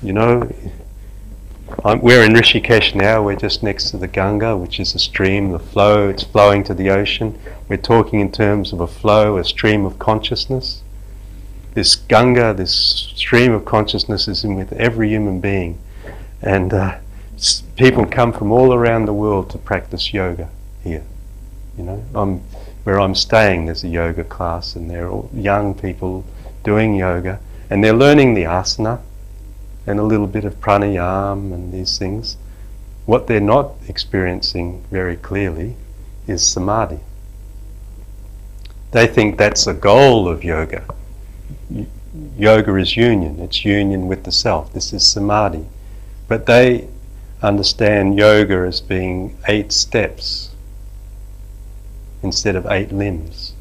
You know, we're in Rishikesh now, we're just next to the Ganga, which is a stream, the flow, it's flowing to the ocean. We're talking in terms of a flow, a stream of consciousness. This Ganga, this stream of consciousness is in with every human being. And people come from all around the world to practice yoga here. You know, where I'm staying, there's a yoga class, and they're all young people doing yoga, and they're learning the asana and a little bit of pranayama and these things. What they're not experiencing very clearly is samadhi. They think that's a goal of yoga. Yoga is union, it's union with the self. This is samadhi. But they understand yoga as being 8 steps instead of 8 limbs.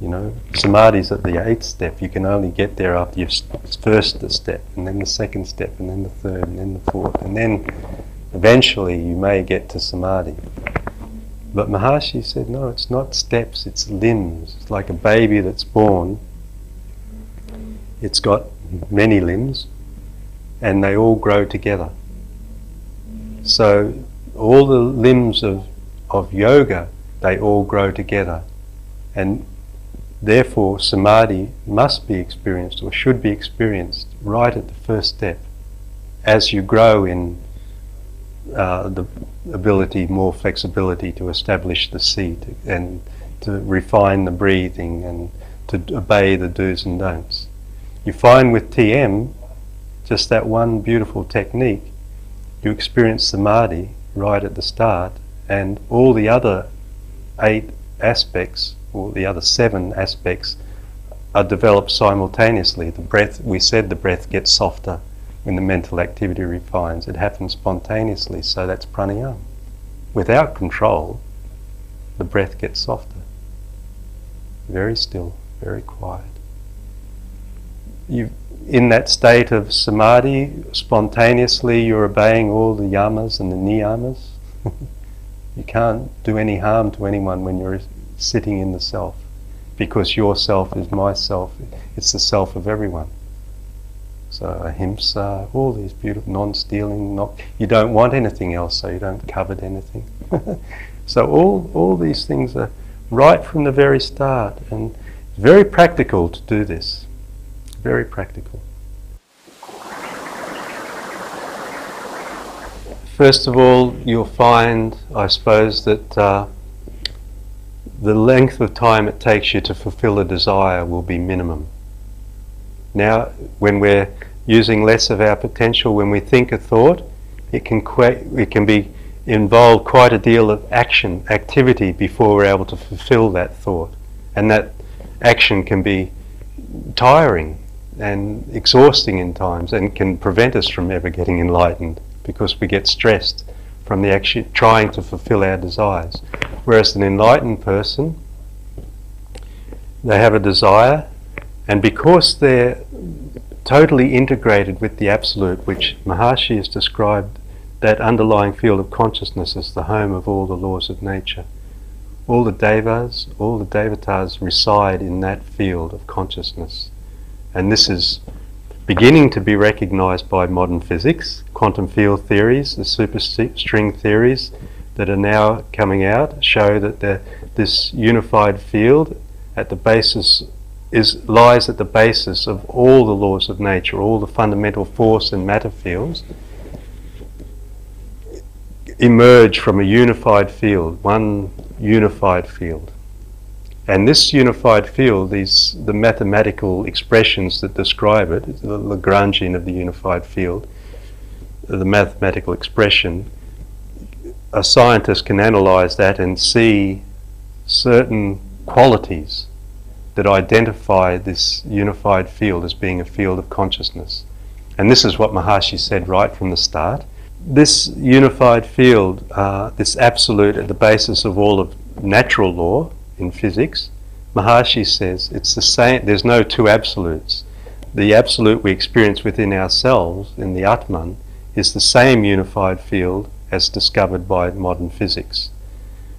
You know, samadhi's at the 8th step. You can only get there after your first step, and then the second step, and then the third, and then the fourth, and then eventually you may get to samadhi. But Maharishi said, no, it's not steps, it's limbs. It's like a baby that's born. It's got many limbs, and they all grow together. So all the limbs of yoga, they all grow together. And therefore, samadhi must be experienced, or should be experienced, right at the first step. As you grow in the ability, more flexibility to establish the seat, and to refine the breathing, and to obey the do's and don'ts. You find with TM, just that one beautiful technique, you experience samadhi right at the start, and all the other 8 aspects, or the other 7 aspects, are developed simultaneously. The breath, we said the breath gets softer when the mental activity refines. It happens spontaneously, so that's pranayama. Without control, the breath gets softer. Very still, very quiet. In that state of samadhi, spontaneously you're obeying all the yamas and the niyamas. You can't do any harm to anyone when you're sitting in the self, because your self is my self. It's the self of everyone. So ahimsa, all these beautiful, non-stealing, you don't want anything else, so you don't covet anything. So all these things are right from the very start, and very practical to do this. Very practical. First of all, you'll find, I suppose, that the length of time it takes you to fulfill a desire will be minimum. Now, when we're using less of our potential, when we think a thought, it can be involve quite a deal of activity before we're able to fulfill that thought. And that action can be tiring and exhausting in times, and can prevent us from ever getting enlightened, because we get stressed from the action trying to fulfill our desires. Whereas an enlightened person, they have a desire, and because they're totally integrated with the Absolute, which Maharishi has described, that underlying field of consciousness as the home of all the laws of nature. All the devas, all the devatas reside in that field of consciousness. And this is beginning to be recognized by modern physics. Quantum field theories, the superstring theories that are now coming out, show that this unified field at the basis lies at the basis of all the laws of nature. All the fundamental force and matter fields emerge from a unified field, one unified field. And this unified field, the mathematical expressions that describe it, the Lagrangian of the unified field, the mathematical expression, a scientist can analyze that and see certain qualities that identify this unified field as being a field of consciousness. And this is what Maharishi said right from the start. This unified field, this absolute at the basis of all of natural law in physics, Maharishi says it's the same. There's no two absolutes. The absolute we experience within ourselves, in the Atman, is the same unified field as discovered by modern physics.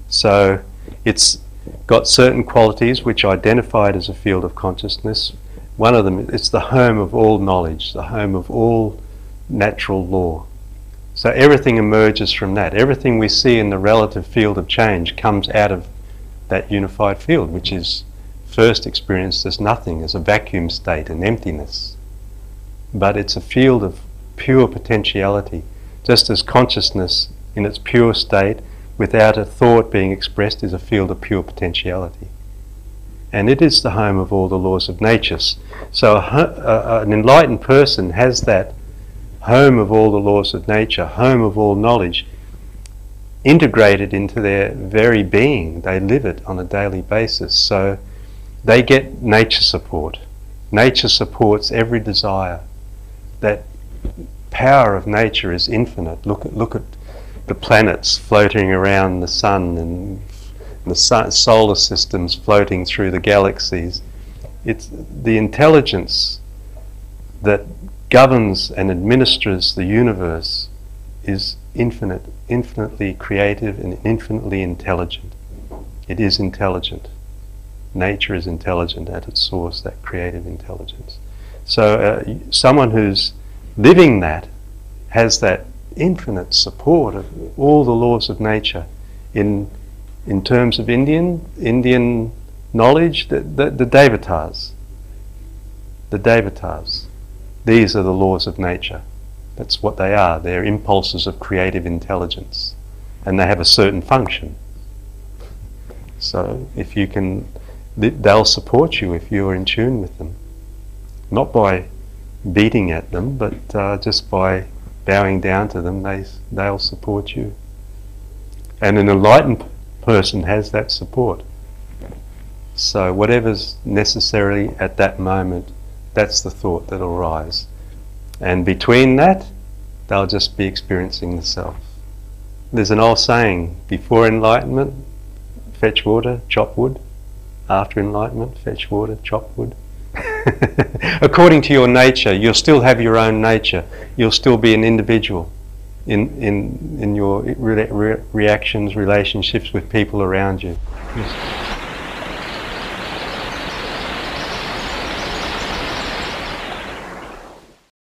So it's got certain qualities which identify it as a field of consciousness, One of them, it's the home of all knowledge, the home of all natural law. So everything emerges from that. Everything we see in the relative field of change comes out of that unified field, which is first experienced as nothing, as a vacuum state, an emptiness. But it's a field of pure potentiality, just as consciousness in its pure state, without a thought being expressed, is a field of pure potentiality. And it is the home of all the laws of nature. So an enlightened person has that home of all the laws of nature, home of all knowledge, integrated into their very being. They live it on a daily basis. So they get nature support. Nature supports every desire. That power of nature is infinite. Look at the planets floating around the sun, and the solar systems floating through the galaxies. It's the intelligence that governs and administers the universe is infinitely creative and infinitely intelligent. It is intelligent. Nature is intelligent at its source, that creative intelligence. So someone who's living that has that infinite support of all the laws of nature. In terms of Indian knowledge, the devatas. The devatas. These are the laws of nature. That's what they are. They're impulses of creative intelligence. And they have a certain function. So if you can, they'll support you if you're in tune with them. Not by beating at them, but just by bowing down to them, they'll support you. And an enlightened person has that support. So whatever's necessarily at that moment, that's the thought that'll rise. And between that, they'll just be experiencing the self. There's an old saying, before enlightenment, fetch water, chop wood. After enlightenment, fetch water, chop wood. According to your nature, you'll still have your own nature. You'll still be an individual in your reactions, relationships with people around you. Yes.